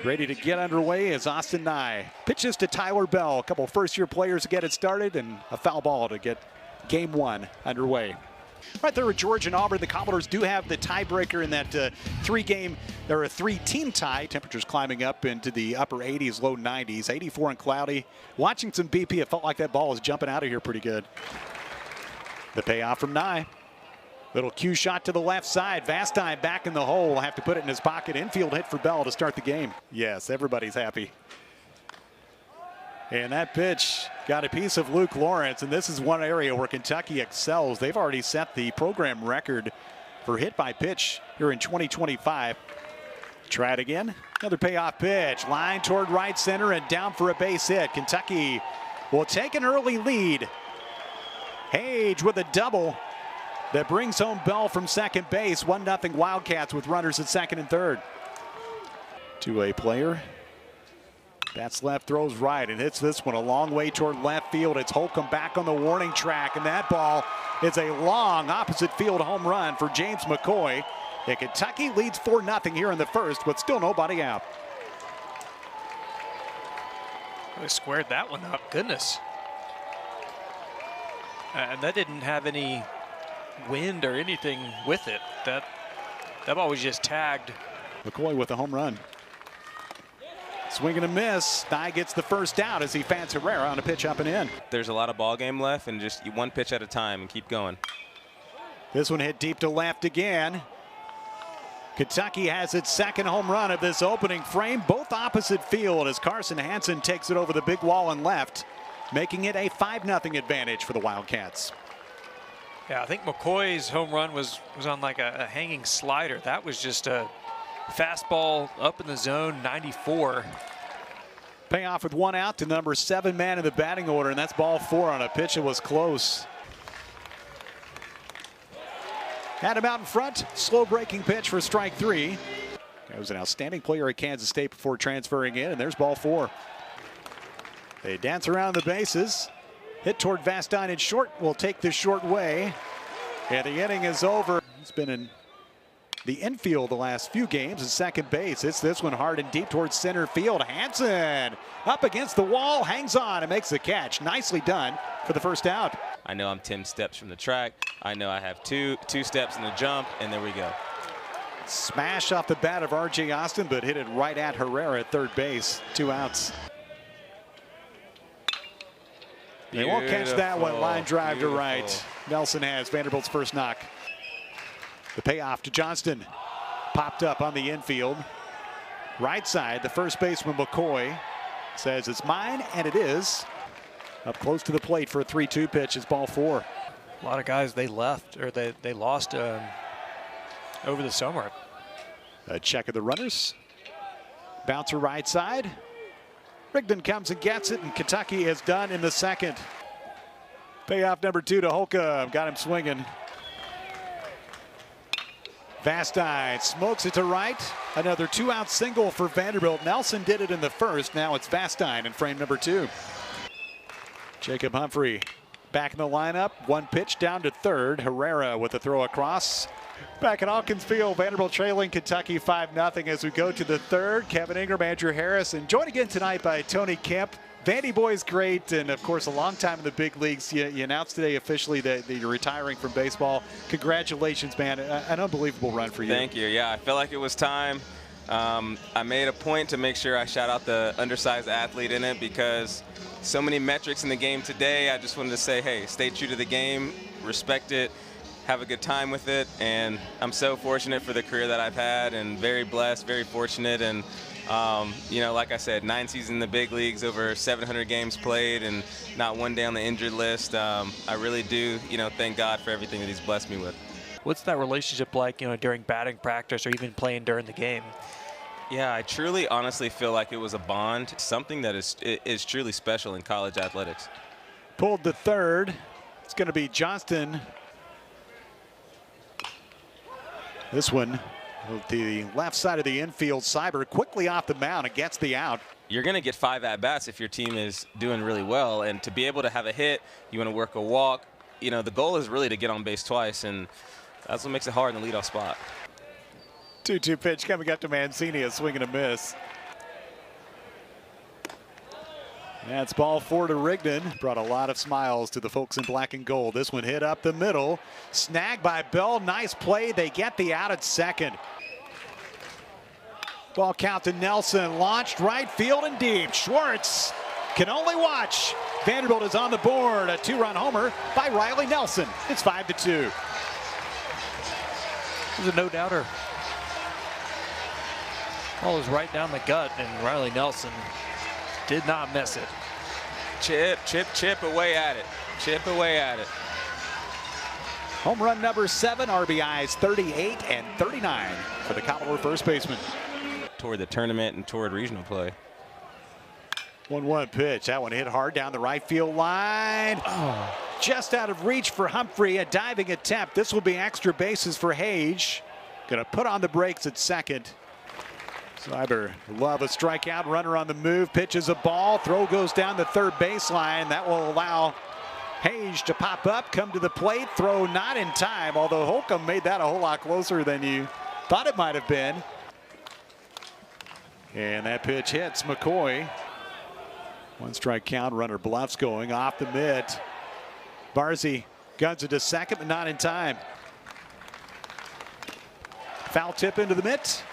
Ready to get underway is Austin Nye. Pitches to Tyler Bell. A couple first-year players to get it started, and a foul ball to get game one underway. Right there with Georgia and Auburn, the Commodores do have the tiebreaker in that three-team tie. Temperatures climbing up into the upper 80s, low 90s, 84 and cloudy. Watching some BP, it felt like that ball was jumping out of here pretty good. The payoff from Nye. Little cue shot to the left side. Vastine back in the hole. Will have to put it in his pocket. Infield hit for Bell to start the game. Yes, everybody's happy. And that pitch got a piece of Luke Lawrence, and this is one area where Kentucky excels. They've already set the program record for hit by pitch here in 2025. Try it again. Another payoff pitch. Line toward right center and down for a base hit. Kentucky will take an early lead. Hage with a double that brings home Bell from second base. 1-0 Wildcats with runners at second and third. Two-way player. Bats left, throws right, and hits this one a long way toward left field. It's Holcomb back on the warning track, and that ball is a long opposite field home run for James McCoy. And Kentucky leads 4-0 here in the first, with still nobody out. They squared that one up. Goodness. And that didn't have any wind or anything with it. That ball was just tagged. McCoy with a home run. Swing and a miss. Nye gets the first out as he fans Herrera on a pitch up and in. There's a lot of ball game left, and just one pitch at a time and keep going. This one hit deep to left again. Kentucky has its second home run of this opening frame, both opposite field, as Carson Hansen takes it over the big wall and left, making it a 5-0 advantage for the Wildcats. Yeah, I think McCoy's home run was on like a hanging slider. That was just a fastball up in the zone, 94. Payoff with one out to number 7 man in the batting order, and that's ball 4 on a pitch that was close. Had him out in front, slow breaking pitch for strike 3. That was an outstanding player at Kansas State before transferring in, and there's ball 4. They dance around the bases. Hit toward Vastine in short, will take the short way. And the inning is over. He's been in the infield the last few games at second base. It's this one hard and deep towards center field. Hansen up against the wall, hangs on and makes the catch. Nicely done for the first out. I know I'm 10 steps from the track. I know I have two steps in the jump, and there we go. Smash off the bat of R.J. Austin, but hit it right at Herrera at third base. 2 outs. They won't catch that one. Line drive to right. Nelson has Vanderbilt's first knock. The payoff to Johnston. Popped up on the infield. Right side, the first baseman McCoy says it's mine, and it is. Up close to the plate for a 3-2 pitch is ball 4. A lot of guys they left, or they lost over the summer. A check of the runners. Bouncer right side. Rigdon comes and gets it, and Kentucky is done in the second. Payoff number 2 to Holcomb. Got him swinging. Vastine smokes it to right. Another 2-out single for Vanderbilt. Nelson did it in the first. Now it's Vastine in frame number 2. Jacob Humphrey back in the lineup. One pitch down to third. Herrera with a throw across. Back at Hawkins Field, Vanderbilt trailing Kentucky 5-0 as we go to the third. Kevin Ingram, Andrew Harris, and joined again tonight by Tony Kemp. Vandy boy's great, and of course a long time in the big leagues. You announced today officially that you're retiring from baseball. Congratulations, man. An unbelievable run for you. Thank you. Yeah, I felt like it was time. I made a point to make sure I shout out the undersized athlete in it because so many metrics in the game today. I just wanted to say, hey, stay true to the game, respect it, have a good time with it, and I'm so fortunate for the career that I've had and very blessed, very fortunate. And you know, like I said, 9 seasons in the big leagues, over 700 games played, and not one day on the injured list. I really do, thank God for everything that he's blessed me with. What's that relationship like, during batting practice or even playing during the game? Yeah, I truly, honestly feel like it was a bond, something that is truly special in college athletics. Pulled to third. It's going to be Johnston. This one, the left side of the infield, Cyber quickly off the mound and gets the out. You're going to get 5 at-bats if your team is doing really well, and to be able to have a hit, you want to work a walk. The goal is really to get on base twice, and that's what makes it hard in the leadoff spot. 2-2 pitch coming up to Mancini, a swing and a miss. That's ball 4 to Rigdon. Brought a lot of smiles to the folks in black and gold. This one hit up the middle. Snagged by Bell. Nice play. They get the out at second. Ball count to Nelson. Launched right field and deep. Schwartz can only watch. Vanderbilt is on the board. A 2-run homer by Riley Nelson. It's 5-2. It was a no-doubter. Ball was right down the gut, and Riley Nelson did not miss it. Chip away at it. Chip away at it. Home run number 7, RBIs 38 and 39 for the Commodore first baseman. Toward the tournament and toward regional play. 1-1 pitch. That one hit hard down the right field line. Oh, just out of reach for Humphrey. A diving attempt. This will be extra bases for Hage. Going to put on the brakes at second. Seiber, love a strikeout. Runner on the move. Pitches a ball. Throw goes down the third baseline. That will allow Hage to pop up, come to the plate. Throw not in time, although Holcomb made that a whole lot closer than you thought it might have been. And that pitch hits McCoy. 1 strike count. Runner bluffs going off the mitt. Barzy guns it to second, but not in time. Foul tip into the mitt.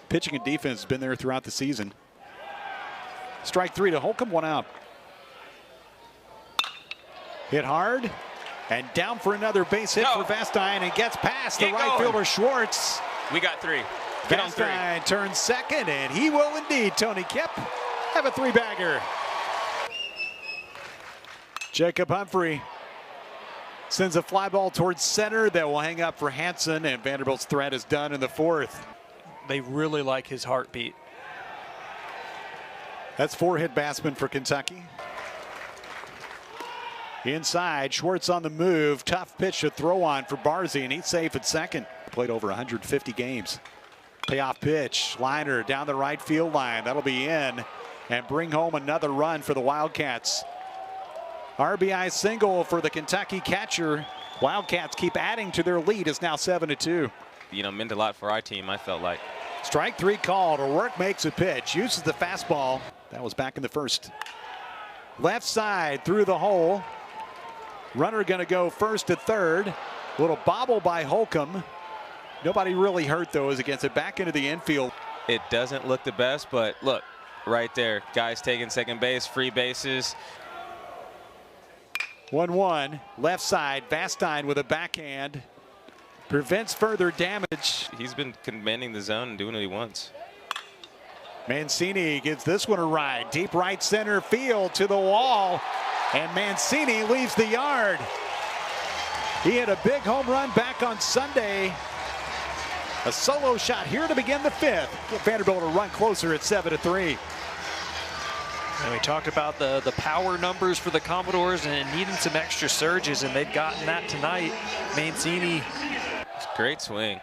Pitching and defense has been there throughout the season. Strike 3 to Holcomb, 1 out. Hit hard and down for another base hit for Vastine, and gets past the right fielder Schwartz. We got 3. Get on 3. Vastine turns second, and he will indeed, Tony Kipp, have a 3-bagger. Jacob Humphrey sends a fly ball towards center that will hang up for Hansen, and Vanderbilt's threat is done in the 4th. They really like his heartbeat. That's 4-hit batsman for Kentucky. Inside, Schwartz on the move. Tough pitch to throw on for Barzy, and he's safe at second. Played over 150 games. Payoff pitch. Liner down the right field line. That'll be in and bring home another run for the Wildcats. RBI single for the Kentucky catcher. Wildcats keep adding to their lead. It's now 7-2. You know, meant a lot for our team, I felt like. Strike 3 called. O'Rourke makes a pitch. Uses the fastball. That was back in the 1st. Left side through the hole. Runner going to go first to third. Little bobble by Holcomb. Nobody really hurt, though, as it gets it back into the infield. It doesn't look the best, but look, right there. Guys taking second base, free bases. 1-1. Left side. Vastine with a backhand. Prevents further damage. He's been commanding the zone and doing what he wants. Mancini gives this one a ride. Deep right center field to the wall. And Mancini leaves the yard. He had a big home run back on Sunday. A solo shot here to begin the 5th. Get Vanderbilt a run closer at 7-3. And we talked about the power numbers for the Commodores and needing some extra surges, and they've gotten that tonight. Mancini. Great swing.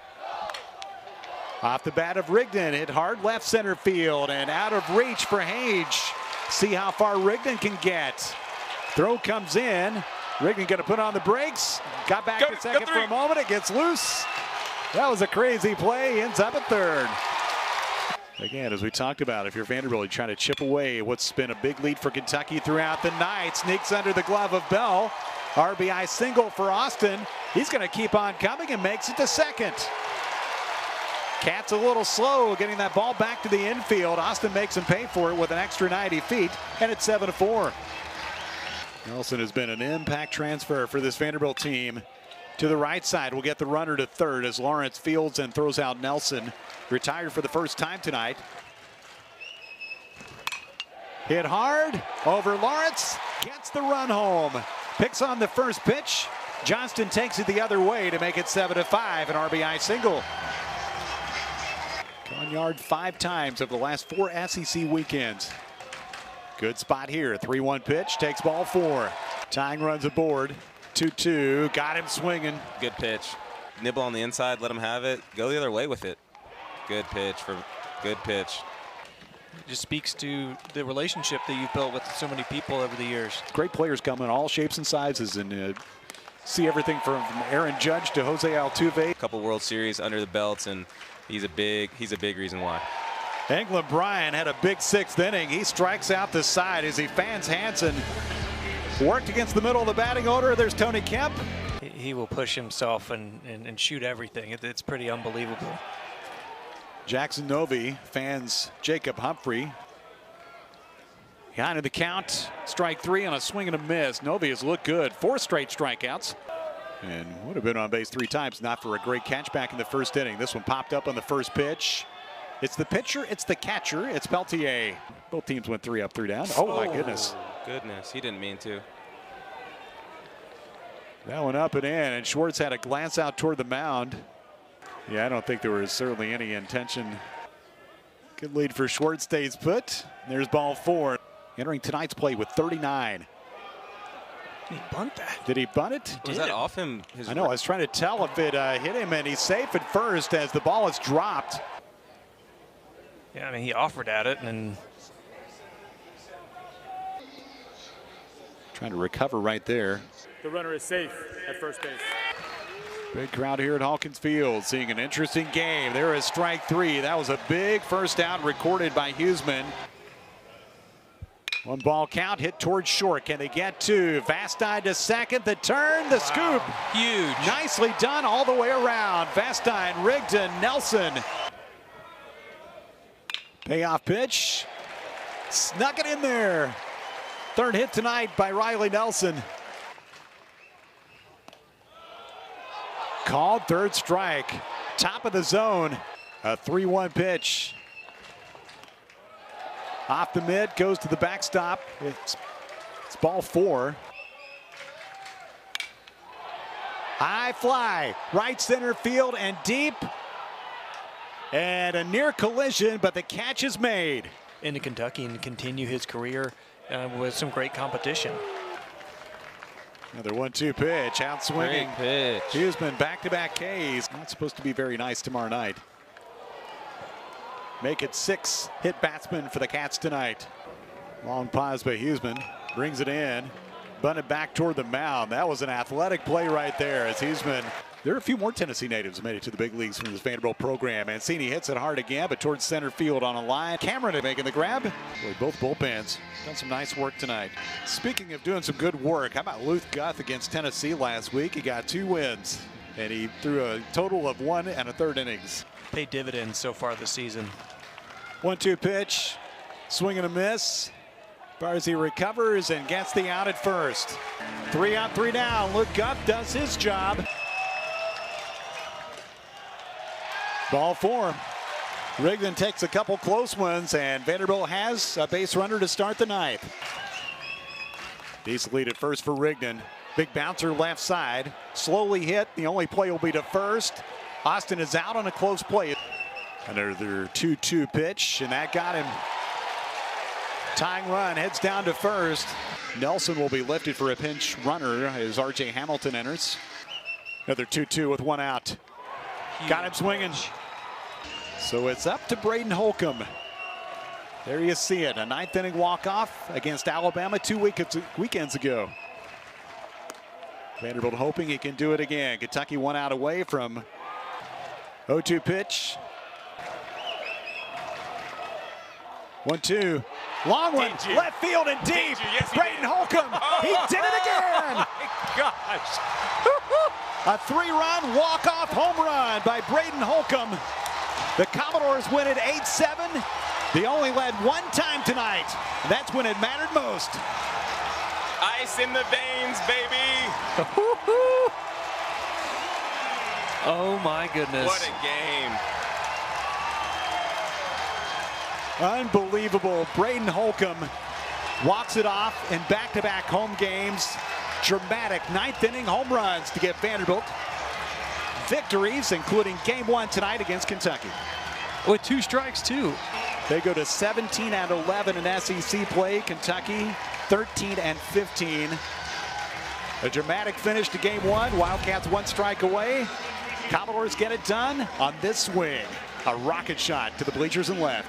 Off the bat of Rigdon, hit hard left center field and out of reach for Hage. See how far Rigdon can get. Throw comes in. Rigdon going to put on the brakes. Got back to second for a moment. It gets loose. That was a crazy play. Ends up at 3rd. Again, as we talked about, if you're Vanderbilt, you're trying to chip away what's been a big lead for Kentucky throughout the night. Sneaks under the glove of Bell. RBI single for Austin. He's going to keep on coming and makes it to second. Cat's a little slow getting that ball back to the infield. Austin makes him pay for it with an extra 90 feet, and it's 7-4. Nelson has been an impact transfer for this Vanderbilt team. To the right side, we'll get the runner to third as Lawrence fields and throws out Nelson. Retired for the first time tonight. Hit hard over Lawrence. Gets the run home. Picks on the first pitch. Johnston takes it the other way to make it 7-5, an RBI single. Gone yard 5 times over the last 4 SEC weekends. Good spot here. 3-1 pitch. Takes ball 4. Tying runs aboard. 2-2. Got him swinging. Good pitch. Nibble on the inside. Let him have it. Go the other way with it. Good pitch. Good pitch. It just speaks to the relationship that you've built with so many people over the years. Great players come in all shapes and sizes, and see everything from Aaron Judge to Jose Altuve. A couple World Series under the belts, and he's a big reason why. England Bryan had a big sixth inning. He strikes out the side as he fans Hansen. Worked against the middle of the batting order. There's Tony Kemp. He will push himself and shoot everything. It's pretty unbelievable. Jackson Novi fans Jacob Humphrey. Behind in the count, strike 3 on a swing and a miss. Novi has looked good. 4 straight strikeouts. And would have been on base 3 times, not for a great catch back in the first inning. This one popped up on the first pitch. It's the pitcher, it's the catcher, it's Peltier. Both teams went 3 up, 3 down. Oh my goodness. Goodness, he didn't mean to. That one up and in, and Schwartz had a glance out toward the mound. Yeah, I don't think there was certainly any intention. Good lead for Schwartz, stays put. There's ball 4. Entering tonight's play with 39. Did he bunt that? Did he bunt it? Was that off him? I know, I was trying to tell if it hit him, and he's safe at first as the ball is dropped. Yeah, I mean, he offered at it and trying to recover right there. The runner is safe at first base. Big crowd here at Hawkins Field, seeing an interesting game. There is strike 3. That was a big first out recorded by Huseman. 1 ball count, hit towards short. Can they get to Vastine to second? The turn, the scoop. Huge. Nicely done all the way around. Vastine, Rigdon, Nelson. Payoff pitch. Snuck it in there. 3rd hit tonight by Riley Nelson. Called 3rd strike. Top of the zone. A 3-1 pitch. Off the mid, goes to the backstop. It's ball 4. High fly, right center field and deep. And a near collision, but the catch is made. Into Kentucky and continue his career with some great competition. Another 1-2 pitch, out swinging. Great pitch. Huseman back-to-back Ks. Not supposed to be very nice tomorrow night. Make it 6 hit batsmen for the Cats tonight. Long pause by Huseman, brings it in, bunted back toward the mound. That was an athletic play right there as Huseman. There are a few more Tennessee natives who made it to the big leagues from this Vanderbilt program. Mancini hits it hard again, but towards center field on a line. Cameron making the grab. Boy, both bullpens done some nice work tonight. Speaking of doing some good work, how about Luth Guth against Tennessee last week? He got 2 wins, and he threw a total of 1 1/3 innings. Paid dividends so far this season. 1-2 pitch, swing and a miss. Barzy recovers and gets the out at first. 3 out, 3 down. Luke Guth does his job. Ball 4. Rigdon takes a couple close ones, and Vanderbilt has a base runner to start the 9th. Decent lead at first for Rigdon. Big bouncer left side. Slowly hit. The only play will be to first. Austin is out on a close play. Another 2-2 pitch, and that got him. Tying run, heads down to first. Nelson will be lifted for a pinch runner as R.J. Hamilton enters. Another 2-2 with 1 out. Got him swinging. So it's up to Braden Holcomb. There you see it, a 9th inning walk-off against Alabama 2 weekends ago. Vanderbilt hoping he can do it again. Kentucky 1 out away from 0-2 pitch. 1-2, long one, left field and deep. Yes, Braden Holcomb, he did it again. Gosh. A 3-run walk-off home run by Braden Holcomb. The Commodores win it 8-7. They only led 1 time tonight. That's when it mattered most. Ice in the veins, baby. Oh my goodness. What a game. Unbelievable. Braden Holcomb walks it off in back-to-back home games. Dramatic 9th inning home runs to get Vanderbilt victories, including game 1 tonight against Kentucky. With 2 strikes too. They go to 17-11 in SEC play. Kentucky 13-15. A dramatic finish to game 1. Wildcats 1 strike away. Commodores get it done on this swing. A rocket shot to the bleachers and left.